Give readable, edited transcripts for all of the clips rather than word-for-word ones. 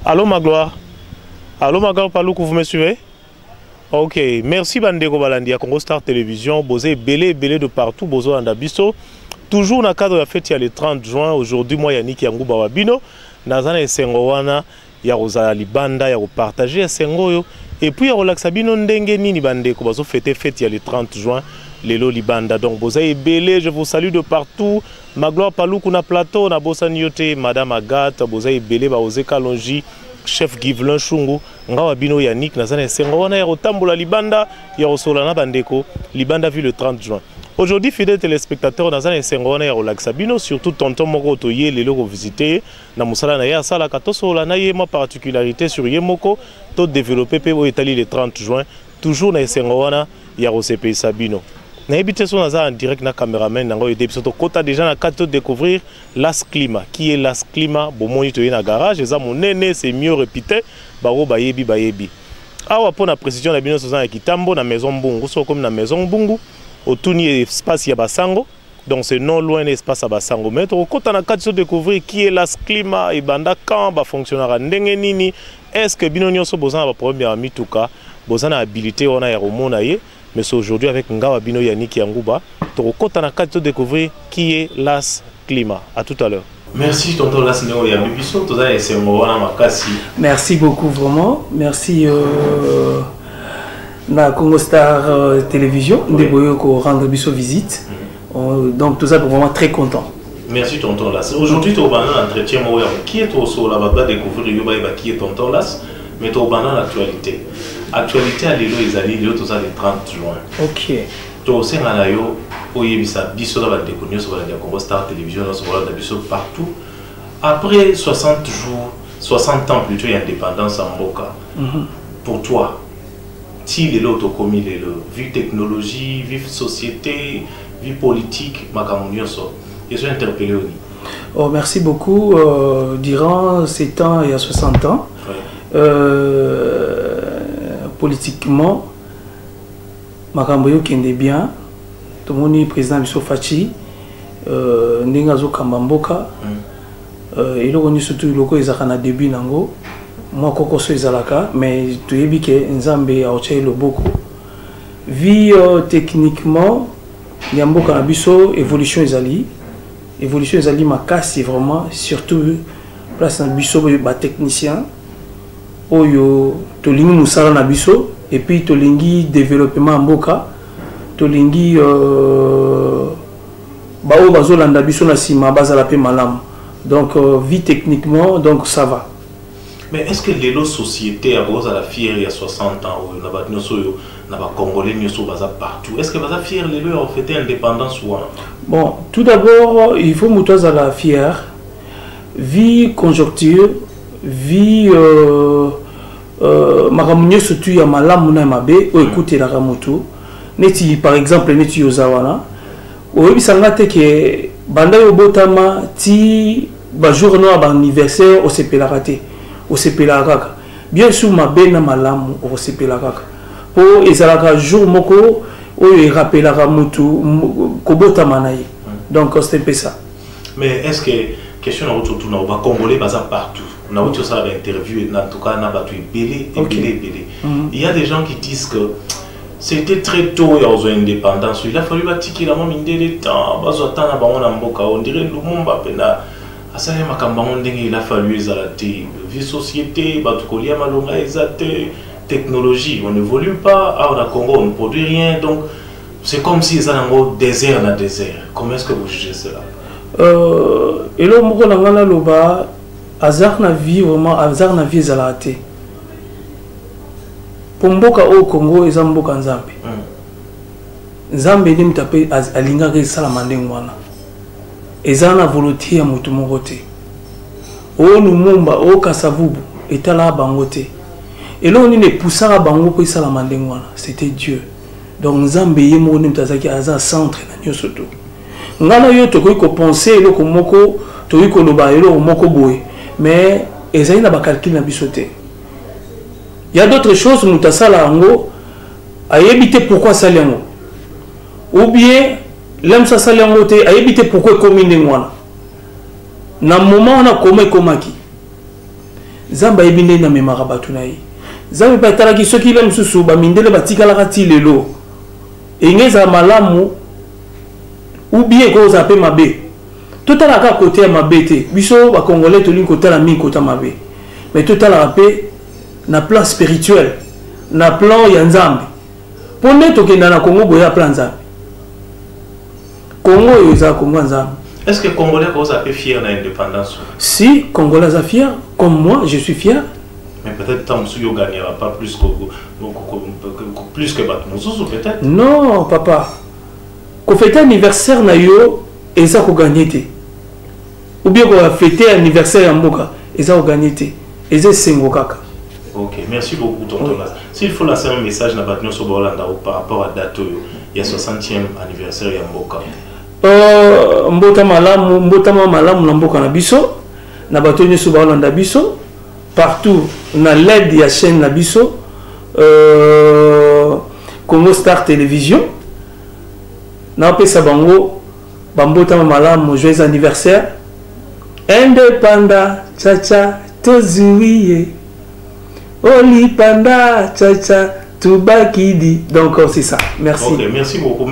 Allô Magloire. Allô Magloire Paloukou, vous me suivez? Ok, merci Bandeko Balandi à Congo Star Télévision. Bosé belé de partout, Bozo Andabiso. Toujours dans le cadre de la fête, il y a le 30 juin. Aujourd'hui, moi, Yannick Yangouba Wabino. Nazana et Sengowana, il y a Rosa Libanda, il y a partager Sengoyo. Et puis, il y a Relaxabino Ndenge Nini Bandeko. Bozo fête, il y a le 30 juin. Lelo Libanda. Donc, Bosé belé, je vous salue de partout. Magloire Paloukou na plateau, na Bossa Nyote, Madame Agathe, Bosé belé, Baosé Kalonji. Chef Givelin Chungu, Ngawa Bino Yannick, Nazana Sengowana, Yarotambola Libanda, Yarosolana Bandeko, Libanda vu le 30 juin. Aujourd'hui, fidèles téléspectateurs, Nazana Sengowana, Yarolaxabino, surtout Tonton Moko Toye, les logos visités, Namusala Naya Sala Katosola Naye, ma particularité sur Yemoko, tout développé pour Italie le 30 juin, toujours na Sengowana, Yarosepe Sabino. N'habitez son en direct na caméraman nango yede biso to kota déjà na carte de découvrir Las Climat. Qui est Las Climat? Bon moni to na garage, eza monene, c'est mieux répété, baro bayebi. Awa pour la précision na bino so za kitambo na maison Mbungu, so comme na maison Mbungu, autouni espace ya Basango. Donc c'est non loin l'espace à Basango. Mais to kota na carte de découvrir qui est Las Climat et banda quand ba fonctionnera ndenge nini. Est-ce que bino nyonso bozana ba problème ya mituka, bozana habilité ona ya romona ye? Mais c'est aujourd'hui avec Ngawa Bino Yannick Yangouba. Tu as de découvrir qui est Las Climat. À tout à l'heure. Merci tonton Las Neo Yabibiso. Merci beaucoup vraiment. Merci la Congo Star Télévision de rendre biso visite. Donc tout ça pour vraiment très content. Merci tonton Las. Aujourd'hui tu as un entretien qui est au sol là-bas découvrir qui est tonton Las, mais tu as l'actualité. Actualité à l'élo les alliés le 30 juin. Ok. Tu sais nga yo oyebisa biso la déconnu sur la Congo Star Télévision sur la biso partout. Après 60 jours, 60 ans plutôt d'indépendance en Mboka. Pour toi, si les lots commis les vie technologie, vie société, vie politique, makamunyo so. Je suis interpellé au Oh merci beaucoup. Durant ces temps il y a 60 ans. Ouais. Politiquement, Makamboyo kende bien, tout le monde président Bisso Fachi, Nengazo Kambamboka, et le revenu surtout le Izakana début nango, moi Koko so Izalaka, mais tu es bien que Nzambe a oché le beaucoup. Vie techniquement, Nyamboka Bisso évolution Izali ma casse vraiment surtout place dans Bisso ba technicien. Oyo tolingi musala na biso et puis tolingi développement mboka tolingi bao bazolanda biso na sima bazala pe malam donc vie techniquement donc ça va. Mais est-ce que les sociétés à la fière il y a 60 ans ou na ba congolais nyoso baza partout, est-ce que baza fière les ont fêté indépendance ou bon tout d'abord il faut mutoza la fière vie conjoncture vie makamunyo surtout ya malamu na mabe o écouter la ramoto neti par exemple neti yozawana o bisanga te ke banda yo botama ti ba jour no ba anniversaire o sepela raté o sepela kaka bien sûr mabe na malamu o sepela kaka po ezalaka jour moko o yo rappela ramoto ko botama na ye donc c'est un peu ça. Mais est-ce que question na autour na ba congolais baza partout on a autre ça d'interview en tout cas na batu belé et belé. Il y a des gens qui disent que c'était très tôt il y a eu indépendance, il a fallu bâtir la mine de temps bazo tana bango na mboka on dirait Lumumba pena asale makambango ndenge il a fallu ezalate vie société batu kolia malonga ezate technologie on n'évolue pas à la Congo on ne produit rien donc c'est comme si ça un désert na désert. Comment est-ce que vous jugez cela? Et là, je suis loba hasard na vie vraiment hasard na vie zalate. Pour mboka au Congo eza mboka nzambe. Nzambe ni mtape alinga ke salamande ngwana. Eza na volonté ya mutu moko te. O Lumumba o Kasavubu etala bango te. Et là on ne poussera bango po salamande ngwana, c'était Dieu. Donc nzambe yemo ni mtazaki aza centre na nyoso to. Ngana yo tokoki ko penser eloko moko tokoki ko loba eloko moko boye mais ezali na ba calcul na biso te. Il y a d'autres choses mutasala ngo ayebite pourquoi sali ngo ou bien l'homme ça sali ngo te ayebite pourquoi commune ngwana na moment on a komaki Zamba ebinde na memara batunayi. Zamba pa talaki soki le mususu ba mindele batikala kati lelo. Engeza malamu ou bien ko zape mabe. Tout à la côté mabe te. Biso ba congolais to lin côté la min côté mabe. Mais tout à la paix na plan spirituel, na plan ya Nzambe. Pour ne to kenda na Congo boya plan Nzambe. Congo yoza Congo Nzambe. Est-ce que Congolais vous avez fier de l'indépendance? Si, Congolais sont fiers, comme moi, je suis fier. Mais peut-être que tu ne gagneras pas plus que Batmoussou, peut-être? Non, papa. Quand on fête l'anniversaire, et ça qu'on gagne. Ou bien qu'on a fêté l'anniversaire en Boka, et ça qu'on gagne. Et ça c'est Ngokaka. Ok, merci beaucoup, tonton. S'il faut lancer un message dans Batmoussou par rapport à date, il y a 60e anniversaire en Boka. Mbota malamu na mboka na biso na bato nyoso ba Holanda biso partout na l'aide ya chaîne na biso Congo Star Télévision na pesa bango bambota malamu joyeux anniversaire indépendant chacha tozuiye oli panda chacha tubakidi. Donc c'est ça. Merci. Ok, merci beaucoup.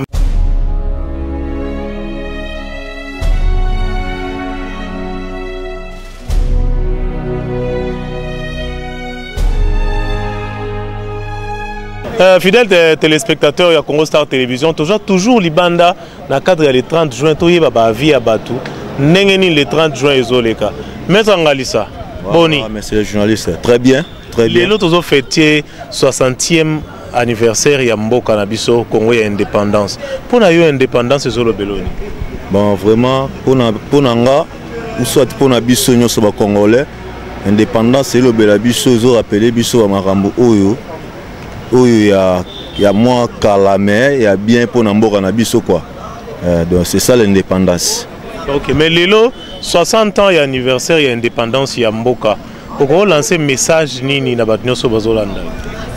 Fidèles téléspectateurs de Congo Star Télévision, toujours Libanda, dans le cadre du 30 juin, tout le monde vie à Batou. N'engeni le 30 juin, Izoleka. Maître Angalissa, Boni. Monsieur le journaliste, très bien. Très bien. Les autres ont fêté 60e anniversaire de Mboka Nabiso, Congo et indépendance. Pour l'indépendance, c'est le Beloni. Bon, vraiment, pour Nanga, ou soit pour Nabiso, nous sommes Congolais. Indépendance, c'est le Belabiso, ils ont rappelé Biso à Marambo Oyo. Il y a moins calamé, il y a bien pour Namboka Nabiso quoi. Donc c'est ça l'indépendance. Ok, mais Lelo, 60 ans et anniversaire et indépendance il y a Mboka. Pourquoi lancer message nini na batnyo so bazolanda?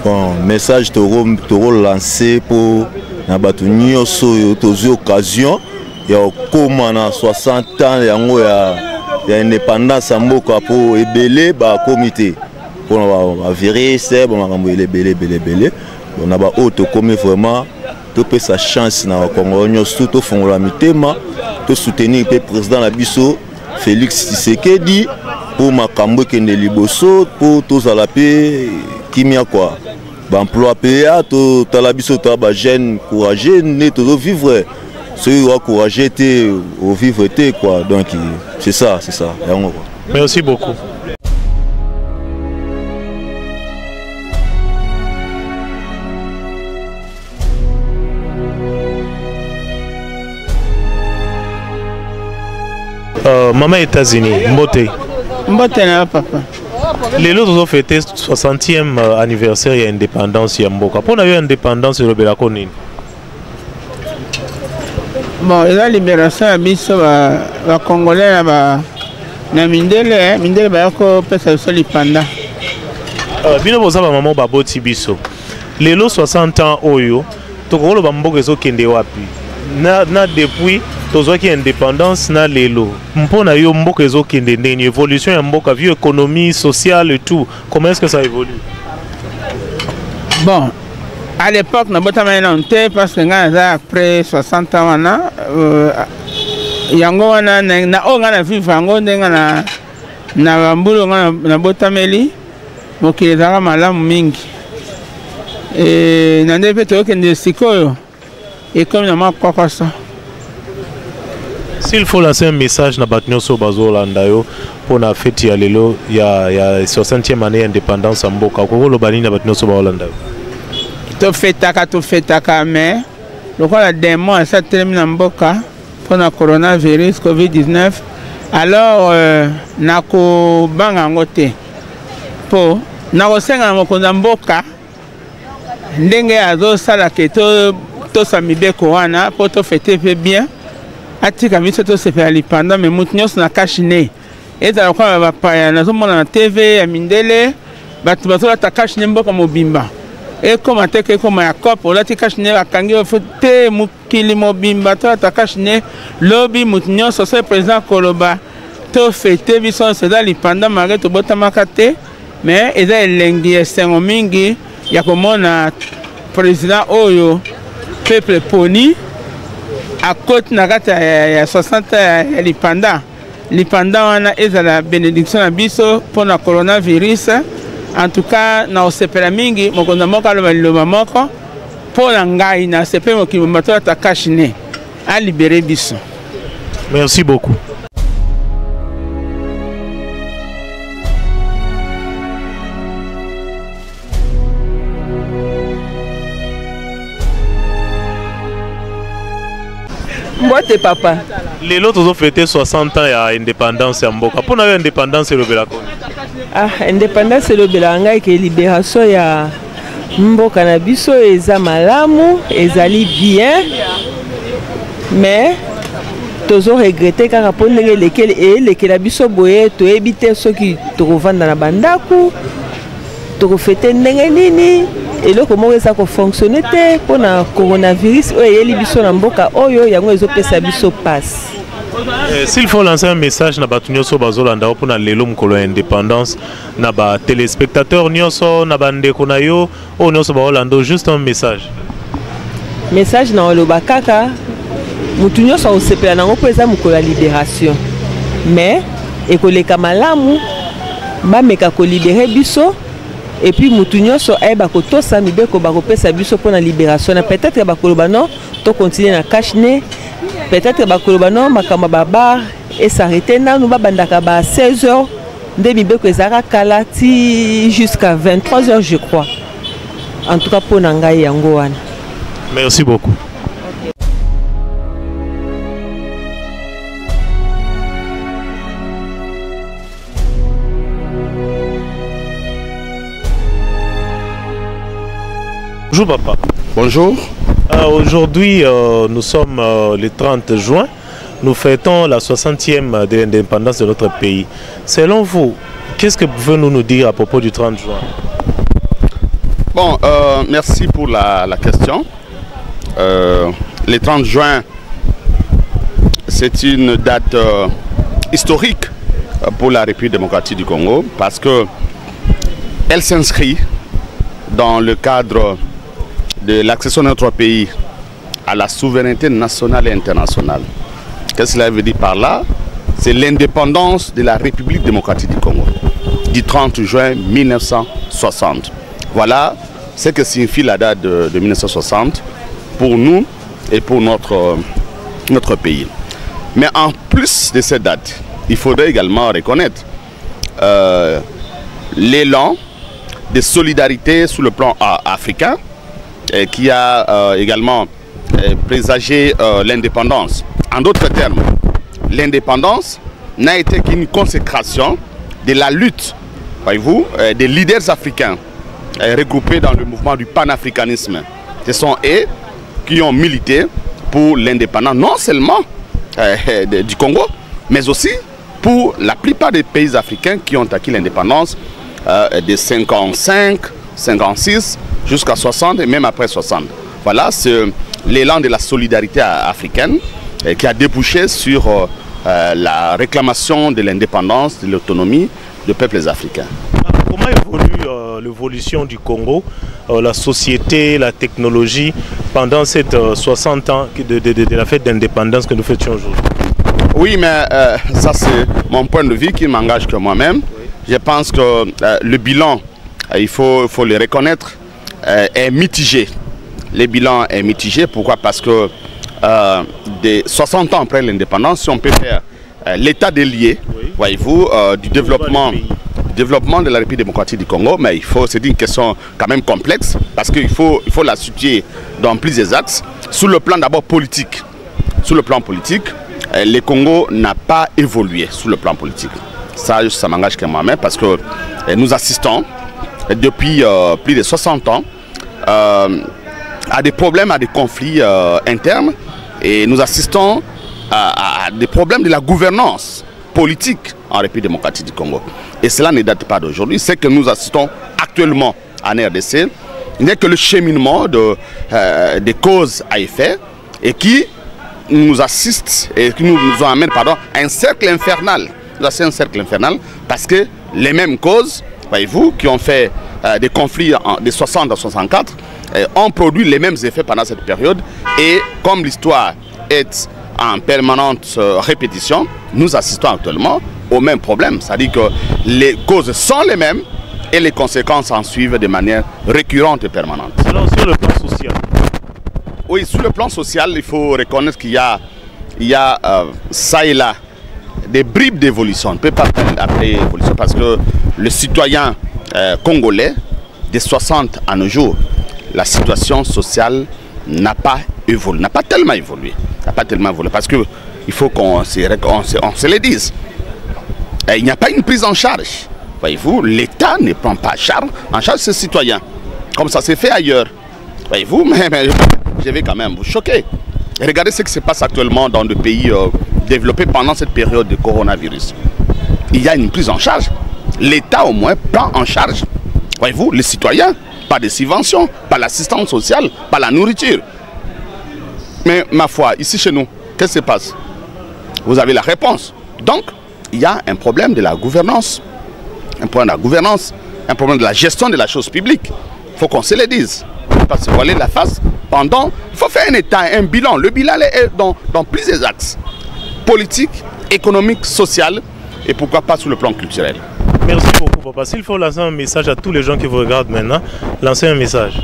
Bon, message toro lancé pour na batnyo so tozi occasion ya koma na 60 ans ya indépendance à Mboka pour ebele ba comité. Pour la virer, c'est bon, on a belé. On a auto comme vraiment, tout peut sa chance na Congo, nous tout fond la mitema, tout soutenir le président la biso Félix Tshisekedi pour makambo kende liboso pour tous à la paix qui mia quoi. Emploi PA tout à la biso ta ba jeune courageux né tout vivre. Ceux qui courageux té au vivre té quoi. Donc c'est ça. Merci beaucoup. Maman États-Unis, Mbote. Mbote na papa. Les autres ont fêté 60e anniversaire de l'indépendance de Mboka. Pour la indépendance de l'Obélakonine. Bon, la libération de biso ba Congolais na mindele ba ko pesa so lipanda. Bino boza ba maman baboti biso. Les 60 ans oyo, to ko lo ba Mboka zo kende wapi. Na depuis tozoki indépendance na lelo mpona yo mboka ezokende ndeni évolution ya mboka vie économie sociale et tout, comment est-ce que ça évolue? Bon, à l'époque na botama na onte parce que nga après 60 ans wana yango wana na onga na vivre yango ndenga na mbulu na botameli mokili zala malamu mingi na ndepe tokende sikoyo et comme na makokoso. S'il faut lancer un message na batnyoso bazolanda yo pour na fête ya lelo ya 60e année indépendance mboka ko lo bani na batnyoso bazolanda to fêtaka mais lokola démon ça termine mboka pour na coronavirus COVID-19 alors na ko banga ngote po na ko senga mokonza mboka ndenge azo sala ke to samibeko wana po to fêter bien. Atika miso to se fait pendant mais mutnyos na kashine eza kwa ba pa na zomona na TV ya mindele batu bazola ta kashine mboka mobimba e koma teke koma ya kopo la kashine akangi fote mukili mobimba to ta kashine lobby mutnyos so président Koloba to fêter biso c'est dans li pendant mare to bota makate mais eza elengi esengo mingi ya komona président oyo peuple poni akoti na kati ya 60 ya lipanda wana ezala bénédiction na biso mpona coronavirus. En tout cas na osepela mingi mokonzi moko aloba liloba moko mpona ngai na sepe mokili moto ata kashine a libéré biso. Merci beaucoup. Mbote papa. Les autres ont fêté 60 ans à indépendance à Mboka. Pour nous, indépendance c'est le Belakon. Ah, indépendance c'est le Belanga qui est libération ya Mboka na biso eza malamu, ezali bien. Mais tozo regretter kaka pona lesquels la biso boye to ebité ceux qui to revendre na bandaku. To fêter ndenge nini et là comment ça ko fonctionner te pour na coronavirus oyo yeli biso na mboka oyo yango ezopesa biso passe. S'il faut lancer un message na batu nyonso bazolanda pour na lelo mukolo indépendance na ba téléspectateurs nyonso na bandeko na yo o nyonso baolanda juste un message. Message na oloba kaka mutu nyonso osepela nango po eza mukolo ya libération. Mais ekoleka malamu bameka ko libérer biso. Et puis Moutounio so eba koto samibe ko bakopesa biso pour la libération. Peut-être que bakoloba non, to continuer na cache-nez. Peut-être que bakoloba non makama baba et s'arrêter na nous babandaka ba 16h ndemi be ko ezara kalati jusqu'à 23h je crois. En tout cas pour ngai yango wana. Merci beaucoup. Bonjour papa. Bonjour. Aujourd'hui, nous sommes le 30 juin. Nous fêtons la 60e de l'indépendance de notre pays. Selon vous, qu'est-ce que pouvez-vous nous dire à propos du 30 juin? Bon, merci pour la question. Le 30 juin, c'est une date historique pour la République démocratique du Congo parce que elle s'inscrit dans le cadre de l'accession de notre pays à la souveraineté nationale et internationale. Qu'est-ce que cela veut dire par là? C'est l'indépendance de la République démocratique du Congo du 30 juin 1960. Voilà ce que signifie la date de 1960 pour nous et pour notre pays. Mais en plus de cette date, il faudrait également reconnaître l'élan de solidarité sur le plan africain qui a également présagé l'indépendance. En d'autres termes, l'indépendance n'a été qu'une consécration de la lutte, voyez-vous, des leaders africains regroupés dans le mouvement du panafricanisme. Ce sont eux qui ont milité pour l'indépendance, non seulement du Congo, mais aussi pour la plupart des pays africains qui ont acquis l'indépendance de 55, 56 jusqu'à 60 et même après 60. Voilà, c'est l'élan de la solidarité africaine qui a débouché sur la réclamation de l'indépendance, de l'autonomie des peuples africains. Comment évolue l'évolution du Congo, la société, la technologie pendant cette 60 ans de la fête d'indépendance que nous fêtions aujourd'hui? Oui, mais ça c'est mon point de vue qui m'engage que moi-même. Je pense que le bilan, il faut le reconnaître, est mitigé. Le bilan est mitigé. Pourquoi? Parce que des 60 ans après l'indépendance, si on peut faire l'état des lieux, voyez-vous, du développement de la République démocratique du Congo, mais c'est une question quand même complexe, parce qu'il faut la situer dans plusieurs axes. Sur le plan d'abord politique, sur le plan politique, le Congo n'a pas évolué sur le plan politique. Ça m'engage que moi-même, parce que nous assistons depuis plus de 60 ans à des problèmes, à des conflits internes, et nous assistons à des problèmes de la gouvernance politique en République démocratique du Congo. Et cela ne date pas d'aujourd'hui. Ce que nous assistons actuellement en RDC n'est que le cheminement des causes à effet et qui nous assiste et qui nous amène à un cercle infernal. C'est un cercle infernal parce que les mêmes causes, voyez-vous, qui ont fait des conflits des 60 à 64, ont produit les mêmes effets pendant cette période. Et comme l'histoire est en permanente répétition, nous assistons actuellement au même problème. C'est-à-dire que les causes sont les mêmes et les conséquences en suivent de manière récurrente et permanente. Alors sur le plan social? Oui, sur le plan social, il faut reconnaître qu'il y a ça et là des bribes d'évolution. On ne peut pas appeler évolution parce que le citoyen congolais, des 60 à nos jours, la situation sociale n'a pas évolué, n'a pas tellement évolué. Parce qu'il faut qu'on se le dise. Il n'y a pas une prise en charge. Voyez-vous, l'État ne prend pas en charge ses citoyens, comme ça s'est fait ailleurs. Voyez-vous, mais je vais quand même vous choquer. Regardez ce qui se passe actuellement dans des pays développés pendant cette période de coronavirus. Il y a une prise en charge. L'État au moins prend en charge, voyez-vous, les citoyens, pas de subventions, pas l'assistance sociale, pas la nourriture. Mais ma foi, ici chez nous, qu'est-ce qui se passe? Vous avez la réponse. Donc, il y a un problème de la gouvernance. Un problème de la gouvernance, un problème de la gestion de la chose publique. Il faut qu'on se le dise. Il ne faut pas se voiler la face. Il faut faire un état, un bilan. Le bilan est dans plusieurs axes. Politique, économique, social et pourquoi pas sur le plan culturel. Merci beaucoup, papa. S'il faut lancer un message à tous les gens qui vous regardent maintenant, lancez un message.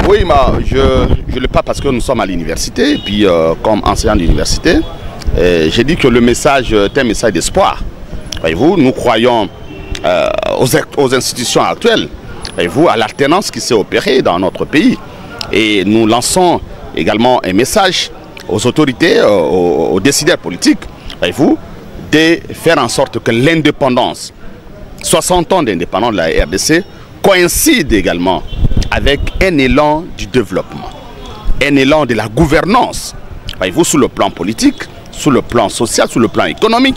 Oui, je ne le pas parce que nous sommes à l'université et puis comme enseignant d'université, j'ai dit que le message est un message d'espoir. Voyez-vous, nous croyons aux institutions actuelles, voyez-vous, à l'alternance qui s'est opérée dans notre pays. Et nous lançons également un message aux autorités, aux décideurs politiques, voyez-vous, de faire en sorte que l'indépendance, 60 ans d'indépendance de la RDC, coïncide également avec un élan du développement, un élan de la gouvernance, voyez-vous, sur le plan politique, sur le plan social, sur le plan économique,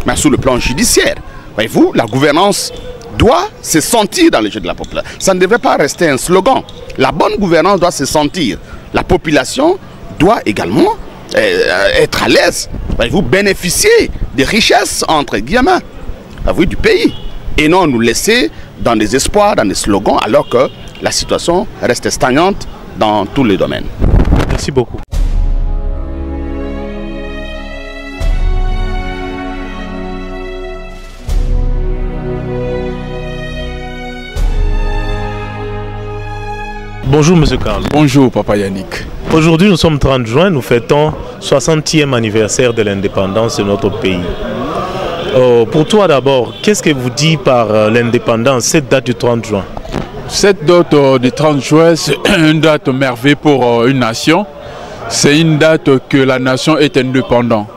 mais sur le plan judiciaire. Voyez-vous, la gouvernance doit se sentir dans les jeux de la population. Ça ne devrait pas rester un slogan. La bonne gouvernance doit se sentir. La population doit également être à l'aise. Voyez-vous, bénéficier des richesses, entre guillemets, du pays. Et non nous laisser dans des espoirs, dans des slogans, alors que la situation reste stagnante dans tous les domaines. Merci beaucoup. Bonjour Monsieur Carl. Bonjour Papa Yannick. Aujourd'hui nous sommes 30 juin, nous fêtons 60e anniversaire de l'indépendance de notre pays. Pour toi d'abord, qu'est-ce que vous dit par l'indépendance, cette date du 30 juin? Cette date du 30 juin, c'est une date merveilleuse pour une nation. C'est une date que la nation est indépendante.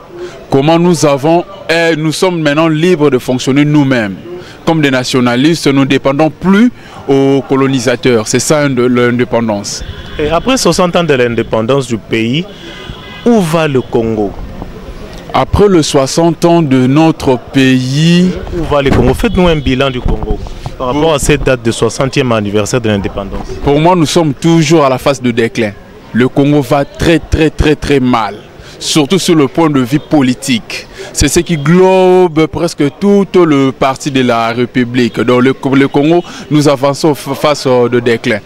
Comment nous sommes maintenant libres de fonctionner nous-mêmes. Comme des nationalistes, nous ne dépendons plus aux colonisateurs. C'est ça l'indépendance. Et après 60 ans de l'indépendance du pays, où va le Congo? Après les 60 ans de notre pays... Où va le Congo? Faites-nous un bilan du Congo par rapport à cette date de 60e anniversaire de l'indépendance. Pour moi, nous sommes toujours à la phase de déclin. Le Congo va très mal. Surtout sur le point de vue politique. C'est ce qui globe presque tout le parti de la République. Dans le Congo, nous avançons face de déclin.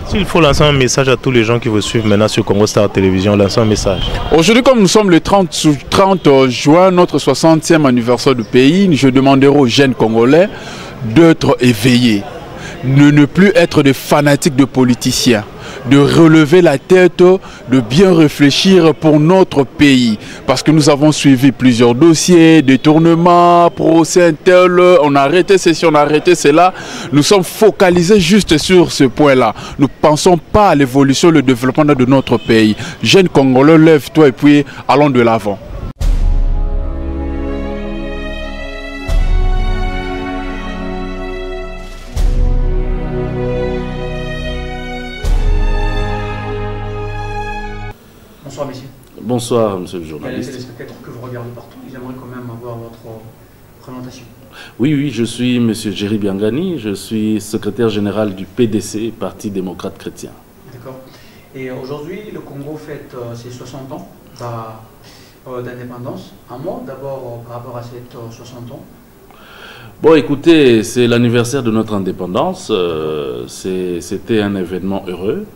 S'il faut lancer un message à tous les gens qui vous suivent maintenant sur Congo Star Télévision, lancez un message. Aujourd'hui, comme nous sommes le 30 juin, notre 60e anniversaire du pays, je demanderai aux jeunes Congolais d'être éveillés, de ne plus être des fanatiques de politiciens, de relever la tête, de bien réfléchir pour notre pays. Parce que nous avons suivi plusieurs dossiers, détournements, procès tel, on a arrêté ceci, on a arrêté cela. Nous sommes focalisés juste sur ce point-là. Nous ne pensons pas à l'évolution, le développement de notre pays. Jeunes Congolais, lève-toi et puis allons de l'avant. Bonsoir messieurs. Bonsoir monsieur le Il y a les journaliste. téléspectateurs que vous regardez partout, ils aimeraient quand même avoir votre présentation. Oui, je suis monsieur Jerry Biangani, je suis secrétaire général du PDC, Parti démocrate chrétien. D'accord. Et aujourd'hui, le Congo fête ses 60 ans d'indépendance. Un mot d'abord par rapport à ces 60 ans. Bon, écoutez, c'est l'anniversaire de notre indépendance. C'était un événement heureux.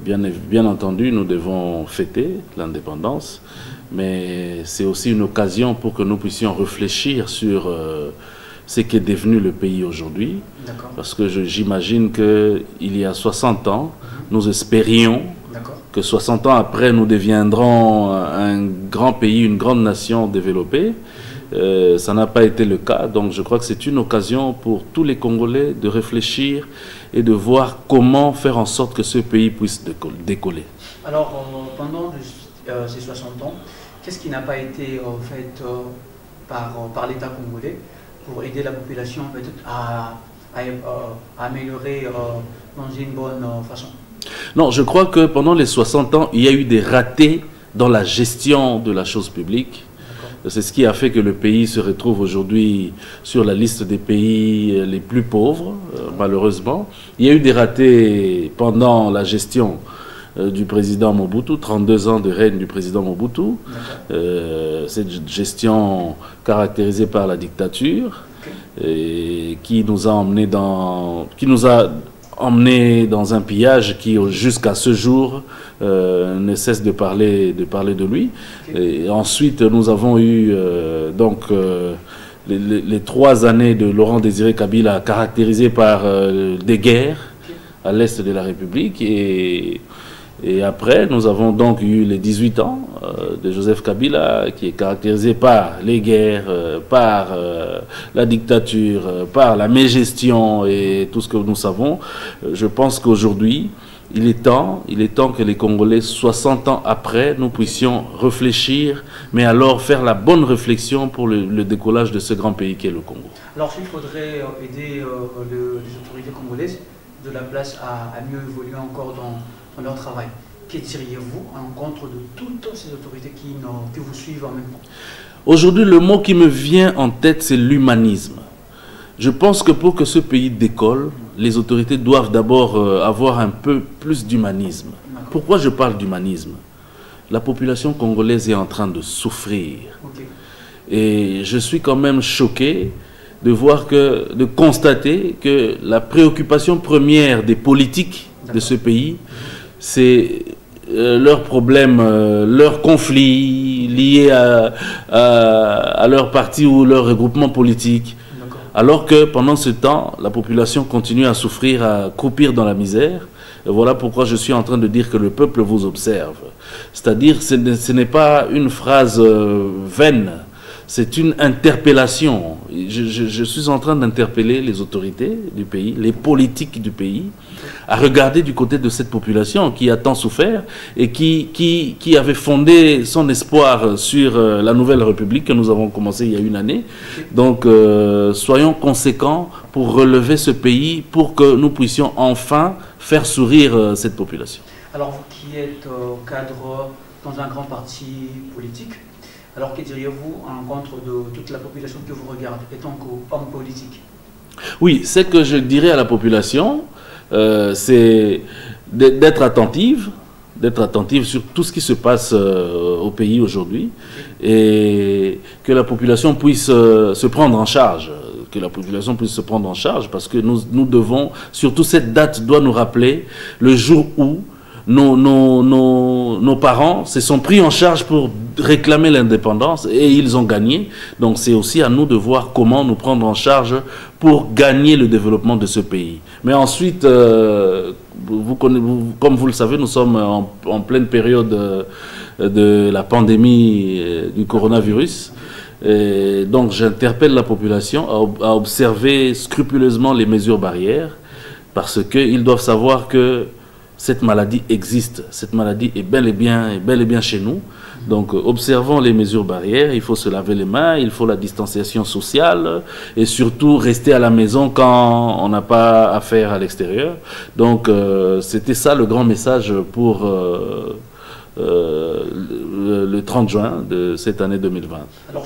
Bien entendu, nous devons fêter l'indépendance, mais c'est aussi une occasion pour que nous puissions réfléchir sur ce qu'est devenu le pays aujourd'hui. Parce que j'imagine qu'il y a 60 ans, nous espérions que 60 ans après, nous deviendrons un grand pays, une grande nation développée. Ça n'a pas été le cas, donc je crois que c'est une occasion pour tous les Congolais de réfléchir et de voir comment faire en sorte que ce pays puisse décoller. Alors, pendant ces 60 ans, qu'est-ce qui n'a pas été fait par l'État congolais pour aider la population peut-être à améliorer dans une bonne façon? Non, je crois que pendant les 60 ans, il y a eu des ratés dans la gestion de la chose publique. C'est ce qui a fait que le pays se retrouve aujourd'hui sur la liste des pays les plus pauvres, malheureusement. Il y a eu des ratés pendant la gestion du président Mobutu, 32 ans de règne du président Mobutu. Cette gestion caractérisée par la dictature et qui nous a emmenés dans un pillage qui, jusqu'à ce jour, ne cesse de parler de lui. Et ensuite, nous avons eu les 3 années de Laurent Désiré Kabila caractérisées par des guerres à l'est de la République. Et après, nous avons donc eu les 18 ans de Joseph Kabila, qui est caractérisé par les guerres, par la dictature, par la mégestion et tout ce que nous savons. Je pense qu'aujourd'hui, il est temps que les Congolais, 60 ans après, nous puissions réfléchir, mais alors faire la bonne réflexion pour le décollage de ce grand pays qu'est le Congo. Alors, s'il faudrait aider les autorités congolaises de la place à mieux évoluer encore dans leur travail, que diriez-vous à l'encontre de toutes ces autorités qui vous suivent en même temps? Aujourd'hui, le mot qui me vient en tête, c'est l'humanisme. Je pense que pour que ce pays décolle, les autorités doivent d'abord avoir un peu plus d'humanisme. Pourquoi je parle d'humanisme? La population congolaise est en train de souffrir. Et je suis quand même choqué de constater que la préoccupation première des politiques de ce pays, c'est leurs problèmes, leurs conflits liés à leur parti ou leur regroupement politique. Alors que pendant ce temps, la population continue à souffrir, à croupir dans la misère. Et voilà pourquoi je suis en train de dire que le peuple vous observe. C'est-à-dire, ce n'est pas une phrase vaine. C'est une interpellation. Je suis en train d'interpeller les autorités du pays, les politiques du pays, à regarder du côté de cette population qui a tant souffert et qui avait fondé son espoir sur la nouvelle République que nous avons commencé il y a une année. Donc, soyons conséquents pour relever ce pays, pour que nous puissions enfin faire sourire cette population. Alors, vous qui êtes cadre dans un grand parti politique, alors que diriez-vous à l'encontre de toute la population que vous regardez, étant qu'homme politique? Oui, ce que je dirais à la population, c'est d'être attentive sur tout ce qui se passe au pays aujourd'hui et que la population puisse se prendre en charge. Parce que nous devons, surtout cette date doit nous rappeler le jour où nos parents se sont pris en charge pour réclamer l'indépendance et ils ont gagné. Donc c'est aussi à nous de voir comment nous prendre en charge pour gagner le développement de ce pays. Mais ensuite, comme vous le savez, nous sommes en pleine période de la pandémie du coronavirus. Et donc j'interpelle la population à observer scrupuleusement les mesures barrières parce qu'ils doivent savoir que cette maladie existe, cette maladie est bel et bien chez nous. Donc observons les mesures barrières, il faut se laver les mains, il faut la distanciation sociale et surtout rester à la maison quand on n'a pas affaire à l'extérieur. Donc c'était ça le grand message pour le 30 juin de cette année 2020. Alors,